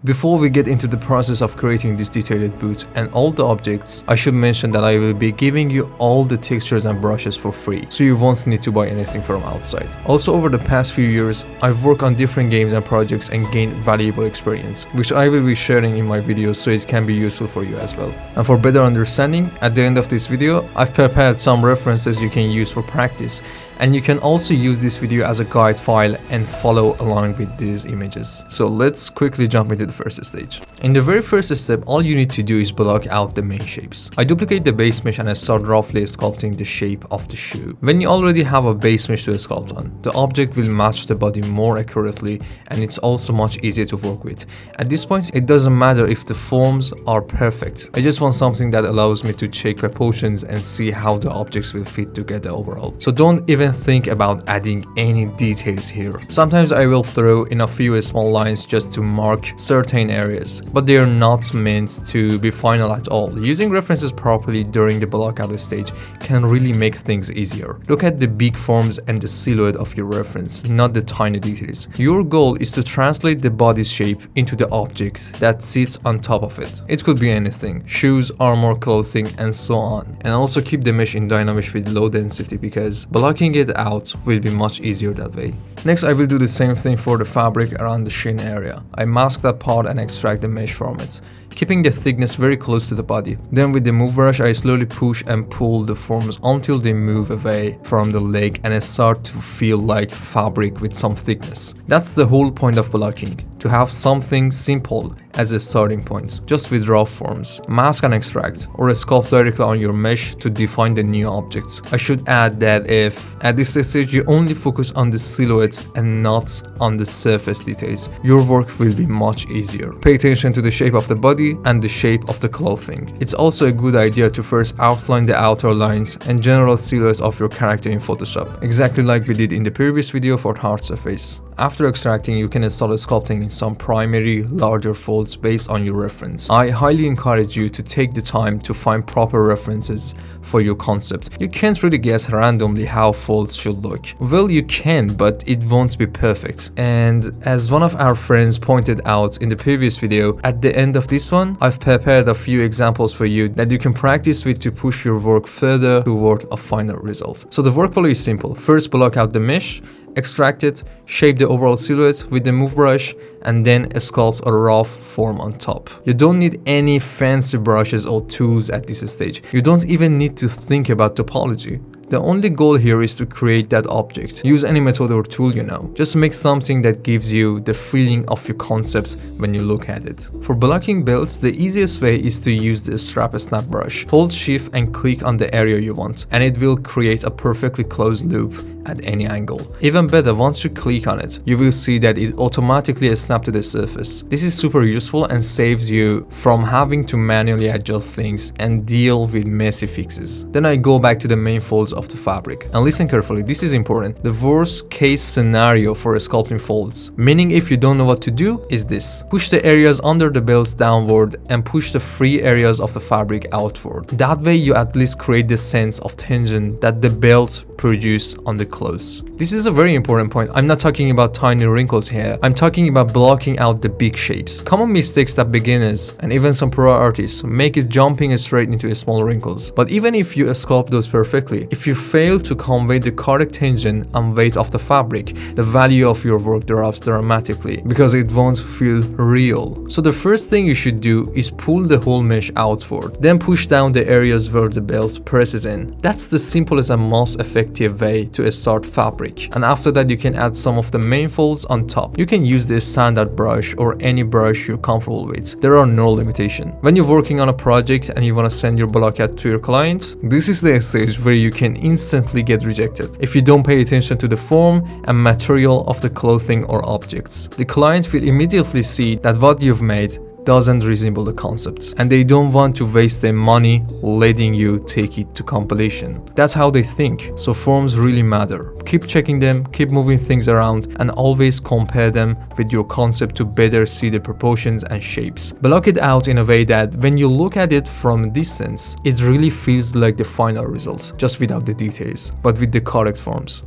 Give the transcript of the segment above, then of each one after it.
Before we get into the process of creating this detailed boot and all the objects, I should mention that I will be giving you all the textures and brushes for free, so you won't need to buy anything from outside. Also, over the past few years, I've worked on different games and projects and gained valuable experience, which I will be sharing in my videos so it can be useful for you as well. And for better understanding, at the end of this video, I've prepared some references you can use for practice, and you can also use this video as a guide file and follow along with these images. So let's quickly jump into the first stage. In the very first step, all you need to do is block out the main shapes. I duplicate the base mesh and I start roughly sculpting the shape of the shoe. When you already have a base mesh to sculpt on, the object will match the body more accurately and it's also much easier to work with. At this point, it doesn't matter if the forms are perfect. I just want something that allows me to check proportions and see how the objects will fit together overall. So don't even think about adding any details here. Sometimes I will throw in a few small lines just to mark certain areas, but they are not meant to be final at all. Using references properly during the blockout stage can really make things easier. Look at the big forms and the silhouette of your reference, not the tiny details. Your goal is to translate the body's shape into the object that sits on top of it. It could be anything: shoes, armor, clothing, and so on. And also keep the mesh in dynamish with low density because blocking it out will be much easier that way. Next, I will do the same thing for the fabric around the shin area. I mask that part and extract the mesh from it, keeping the thickness very close to the body. Then with the move brush, I slowly push and pull the forms until they move away from the leg and start to feel like fabric with some thickness. That's the whole point of blocking, to have something simple as a starting point, just with raw forms. Mask and extract, or sculpt directly on your mesh to define the new objects. I should add that if at this stage you only focus on the silhouette and not on the surface details, your work will be much easier. Pay attention to the shape of the body and the shape of the clothing. It's also a good idea to first outline the outer lines and general silhouette of your character in Photoshop, exactly like we did in the previous video for hard surface. After extracting, you can start sculpting in some primary, larger folds based on your reference. I highly encourage you to take the time to find proper references for your concept. You can't really guess randomly how folds should look. Well, you can, but it won't be perfect. And as one of our friends pointed out in the previous video, at the end of this one, I've prepared a few examples for you that you can practice with to push your work further toward a final result. So the workflow is simple. First, block out the mesh, extract it, shape the overall silhouette with the move brush, and then sculpt a rough form on top. You don't need any fancy brushes or tools at this stage. You don't even need to think about topology. The only goal here is to create that object. Use any method or tool you know. Just make something that gives you the feeling of your concept when you look at it. For blocking belts, the easiest way is to use the strap snap brush. Hold shift and click on the area you want, and it will create a perfectly closed loop at any angle. Even better, once you click on it, you will see that it automatically snaps to the surface. This is super useful and saves you from having to manually adjust things and deal with messy fixes. Then I go back to the main folds of the fabric. And listen carefully, this is important. The worst case scenario for sculpting folds, meaning if you don't know what to do, is this. Push the areas under the belts downward and push the free areas of the fabric outward. That way you at least create the sense of tension that the belt produces on the clothes. This is a very important point. I'm not talking about tiny wrinkles here. I'm talking about blocking out the big shapes. Common mistakes that beginners and even some pro artists make is jumping straight into small wrinkles. But even if you sculpt those perfectly, if you fail to convey the correct tension and weight of the fabric, the value of your work drops dramatically because it won't feel real. So the first thing you should do is pull the whole mesh outward, then push down the areas where the belt presses in. That's the simplest and most effective way to start fabric. And after that, you can add some of the main folds on top. You can use this standard brush or any brush you're comfortable with. There are no limitations. When you're working on a project and you want to send your blockout to your client, this is the stage where you can instantly get rejected if you don't pay attention to the form and material of the clothing or objects. The client will immediately see that what you've made doesn't resemble the concept, and they don't want to waste their money letting you take it to completion. That's how they think. So forms really matter. Keep checking them, keep moving things around, and always compare them with your concept to better see the proportions and shapes. Block it out in a way that when you look at it from a distance, it really feels like the final result, just without the details, but with the correct forms.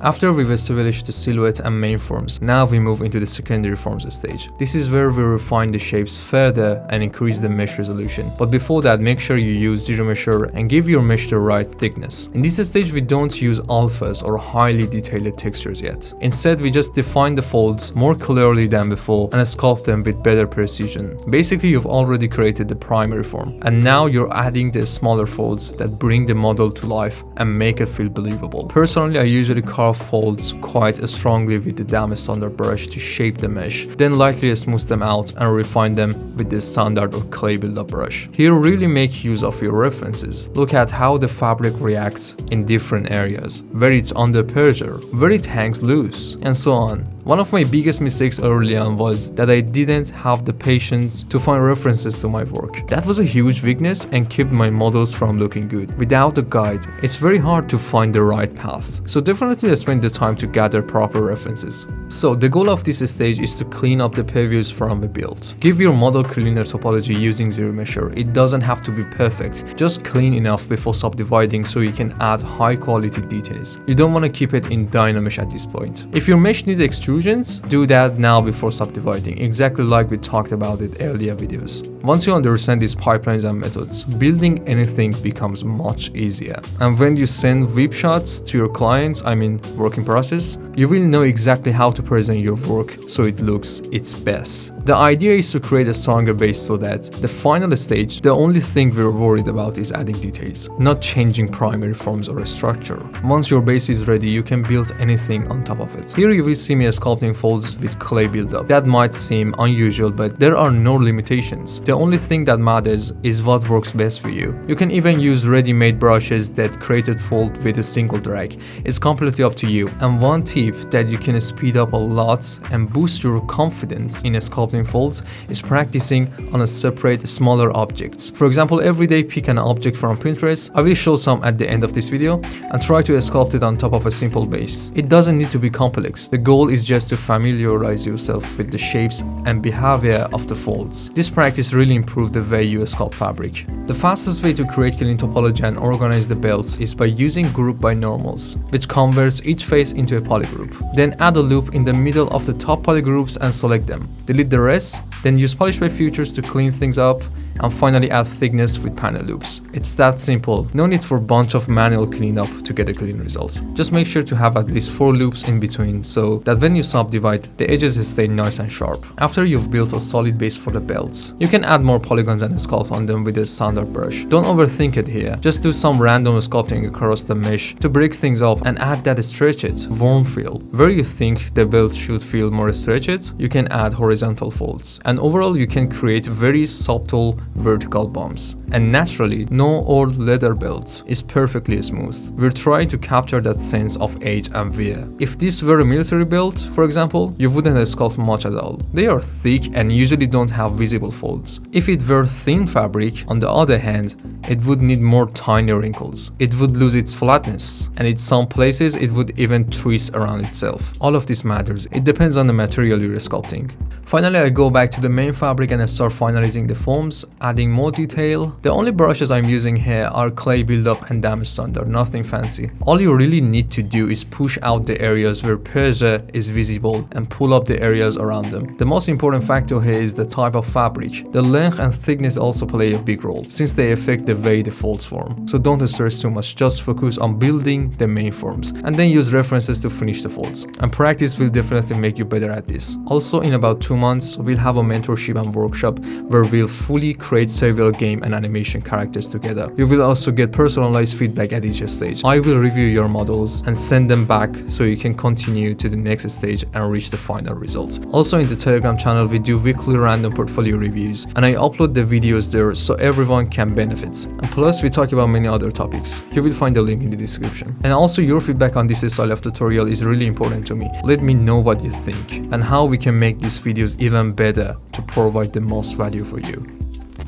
After we've established the silhouette and main forms, now we move into the secondary forms stage. This is where we refine the shapes further and increase the mesh resolution. But before that, make sure you use ZBrush and give your mesh the right thickness. In this stage, we don't use alphas or highly detailed textures yet. Instead, we just define the folds more clearly than before and sculpt them with better precision. Basically, you've already created the primary form, and now you're adding the smaller folds that bring the model to life and make it feel believable. Personally, I usually carve folds quite strongly with the damage standard brush to shape the mesh, then lightly smooth them out and refine them with the standard or clay buildup brush. Here, really make use of your references. Look at how the fabric reacts in different areas, where it's under pressure, where it hangs loose, and so on. One of my biggest mistakes early on was that I didn't have the patience to find references to my work. That was a huge weakness and kept my models from looking good. Without a guide, it's very hard to find the right path. So definitely spend the time to gather proper references. So the goal of this stage is to clean up the previews from the build. Give your model cleaner topology using ZBrush. It doesn't have to be perfect, just clean enough before subdividing so you can add high quality details. You don't want to keep it in Dynamesh at this point. If your mesh needs extrusions, do that now before subdividing, exactly like we talked about in earlier videos. Once you understand these pipelines and methods, building anything becomes much easier. And when you send whip shots to your clients, work in process, you will know exactly how to present your work so it looks its best. The idea is to create a stronger base so that the final stage, the only thing we're worried about is adding details, not changing primary forms or a structure. Once your base is ready, you can build anything on top of it. Here you will see me sculpting folds with clay buildup. That might seem unusual, but there are no limitations. The only thing that matters is what works best for you. You can even use ready-made brushes that created fold with a single drag. It's completely up to you. And one tip that you can speed up a lot and boost your confidence in sculpting folds is practicing on a separate smaller objects. For example, every day pick an object from Pinterest. I will show some at the end of this video and try to sculpt it on top of a simple base. It doesn't need to be complex. The goal is just to familiarize yourself with the shapes and behavior of the folds. This practice really improves the way you sculpt fabric. The fastest way to create clean topology and organize the belts is by using group by normals, which converts each face into a polygroup. Then add a loop in the middle of the top polygroups and select them. Delete the rest, then use polish by features to clean things up, and finally add thickness with panel loops. It's that simple. No need for a bunch of manual cleanup to get a clean result. Just make sure to have at least 4 loops in between so that when you subdivide, the edges stay nice and sharp. After you've built a solid base for the belts, you can add more polygons and sculpt on them with a standard brush. Don't overthink it here. Just do some random sculpting across the mesh to break things up and add that stretched, warm feel. Where you think the belt should feel more stretched, you can add horizontal folds. And overall, you can create very subtle vertical bumps. And naturally, no old leather belt is perfectly smooth. We're trying to capture that sense of age and wear. If this were a military belt, for example, you wouldn't sculpt much at all. They are thick and usually don't have visible folds. If it were thin fabric, on the other hand, it would need more tiny wrinkles. It would lose its flatness, and in some places it would even twist around itself. All of this matters. It depends on the material you're sculpting. Finally, I go back to the main fabric and I start finalizing the forms, adding more detail. The only brushes I'm using here are clay buildup and damage standard, nothing fancy. All you really need to do is push out the areas where pressure is visible and pull up the areas around them. The most important factor here is the type of fabric. The length and thickness also play a big role, since they affect the way the folds form. So don't stress too much, just focus on building the main forms and then use references to finish the folds. And practice will definitely make you better at this. Also, in about 2 months, we'll have a mentorship and workshop where we'll fully create several game and animation characters together. You will also get personalized feedback at each stage. I will review your models and send them back so you can continue to the next stage and reach the final result. Also, in the Telegram channel, we do weekly random portfolio reviews and I upload the videos there so everyone can benefit. And plus, we talk about many other topics. You will find the link in the description. And also, your feedback on this style of tutorial is really important to me. Let me know what you think and how we can make these videos even better to provide the most value for you.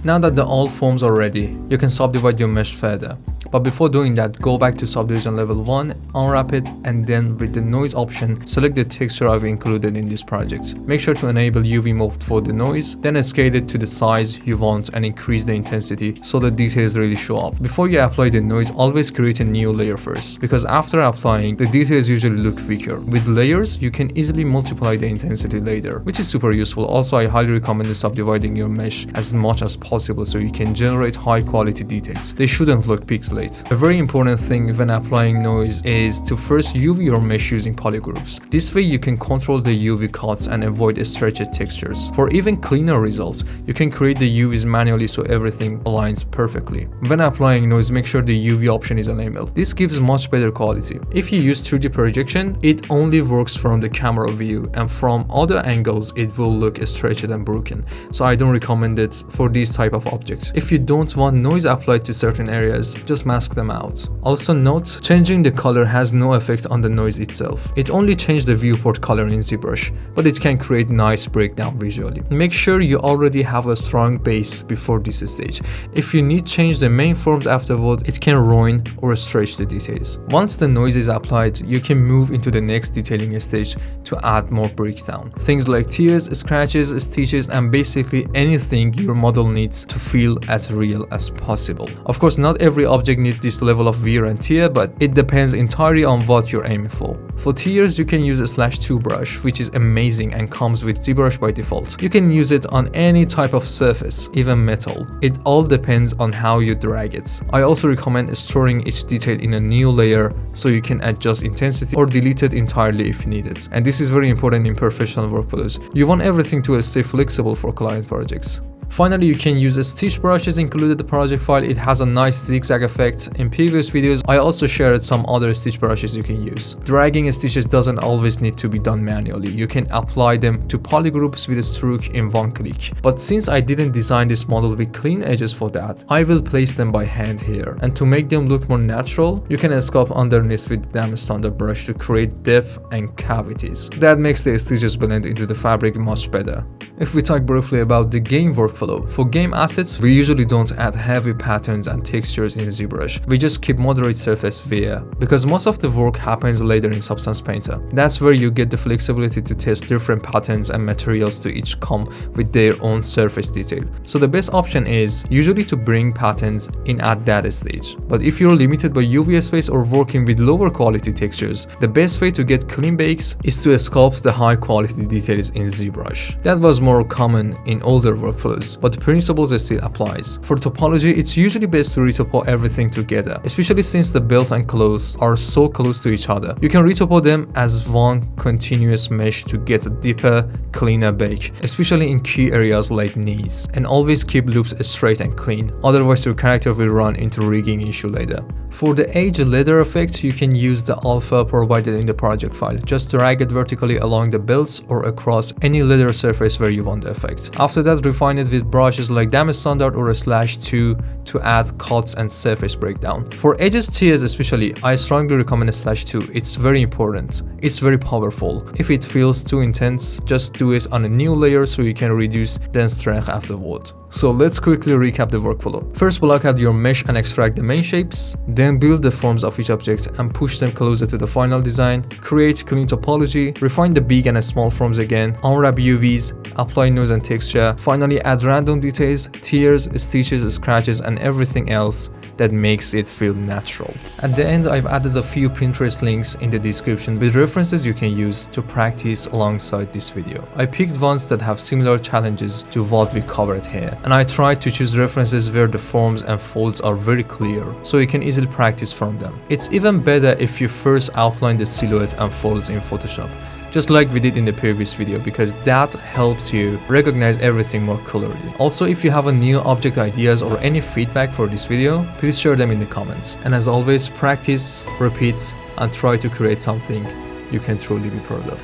Now that all forms are ready, you can subdivide your mesh further. But before doing that, go back to subdivision level 1, unwrap it, and then with the noise option, select the texture I've included in this project. Make sure to enable UV mode for the noise, then scale it to the size you want and increase the intensity so the details really show up. Before you apply the noise, always create a new layer first, because after applying, the details usually look weaker. With layers, you can easily multiply the intensity later, which is super useful. Also, I highly recommend subdividing your mesh as much as possible so you can generate high quality details. They shouldn't look pixelated. A very important thing when applying noise is to first UV your mesh using polygroups. This way you can control the UV cuts and avoid stretched textures. For even cleaner results, you can create the UVs manually so everything aligns perfectly. When applying noise, make sure the UV option is enabled. This gives much better quality. If you use 3D projection, it only works from the camera view, and from other angles it will look stretched and broken. So I don't recommend it for these type of objects. If you don't want noise applied to certain areas, just mask them out. Also note, changing the color has no effect on the noise itself. It only changes the viewport color in ZBrush, but it can create nice breakdown visually. Make sure you already have a strong base before this stage. If you need to change the main forms afterward, it can ruin or stretch the details. Once the noise is applied, you can move into the next detailing stage to add more breakdown. Things like tears, scratches, stitches, and basically anything your model needs to feel as real as possible. Of course, not every object needs this level of wear and tear, but it depends entirely on what you're aiming for. For tears, you can use a /2 brush, which is amazing and comes with ZBrush by default. You can use it on any type of surface, even metal. It all depends on how you drag it. I also recommend storing each detail in a new layer so you can adjust intensity or delete it entirely if needed. And this is very important in professional workflows. You want everything to stay flexible for client projects. Finally, you can use a stitch brushes included in the project file. It has a nice zigzag effect. In previous videos, I also shared some other stitch brushes you can use. Dragging stitches doesn't always need to be done manually. You can apply them to polygroups with a stroke in one click. But since I didn't design this model with clean edges for that, I will place them by hand here. And to make them look more natural, you can sculpt underneath with the standard brush to create depth and cavities. That makes the stitches blend into the fabric much better. If we talk briefly about the game workflow, for game assets, we usually don't add heavy patterns and textures in ZBrush. We just keep moderate surface via, because most of the work happens later in Substance Painter. That's where you get the flexibility to test different patterns and materials to each come with their own surface detail. So the best option is usually to bring patterns in at that stage. But if you're limited by UV space or working with lower quality textures, the best way to get clean bakes is to sculpt the high quality details in ZBrush. That was more common in older workflows, but the principles still applies. For topology, it's usually best to retopo everything together, especially since the belt and clothes are so close to each other. You can retopo them as one continuous mesh to get a deeper, cleaner bake, especially in key areas like knees. And always keep loops straight and clean, otherwise your character will run into rigging issue later. For the edge leather effect, you can use the alpha provided in the project file. Just drag it vertically along the belts or across any leather surface where you want the effect. After that, refine it with brushes like Damage Standard or a /2 to add cuts and surface breakdown. For edges tears especially, I strongly recommend a /2. It's very important. It's very powerful. If it feels too intense, just do it on a new layer so you can reduce the strength afterward. So let's quickly recap the workflow. First, block out your mesh and extract the main shapes. Then build the forms of each object and push them closer to the final design. Create clean topology. Refine the big and small forms again. Unwrap UVs. Apply noise and texture. Finally, add random details, tears, stitches, scratches, and everything else that makes it feel natural. At the end, I've added a few Pinterest links in the description with references you can use to practice alongside this video. I picked ones that have similar challenges to what we covered here, and I tried to choose references where the forms and folds are very clear, so you can easily practice from them. It's even better if you first outline the silhouette and folds in Photoshop, just like we did in the previous video, because that helps you recognize everything more clearly. Also, if you have new object ideas or any feedback for this video, please share them in the comments. And as always, practice, repeat, and try to create something you can truly be proud of.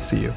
See you.